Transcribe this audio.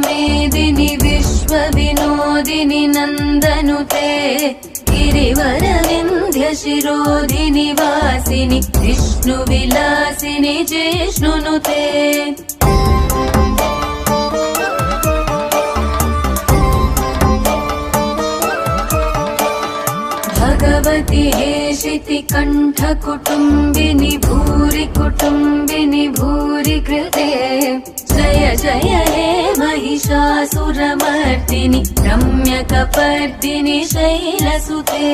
मेदिनि विश्वविनोदिनि नन्दनुते गिरिवरविन्ध्यशिरोधिनि वासिनि विष्णुविलासिनि जिष्णुनुते भगवति हेशिति कण्ठकुटुम्बिनि भूरि कुटुम्बिनि भूरि कृते जय जय हे महिषासुरमर्दिनि रम्यकपर्दिनि शैलसुते।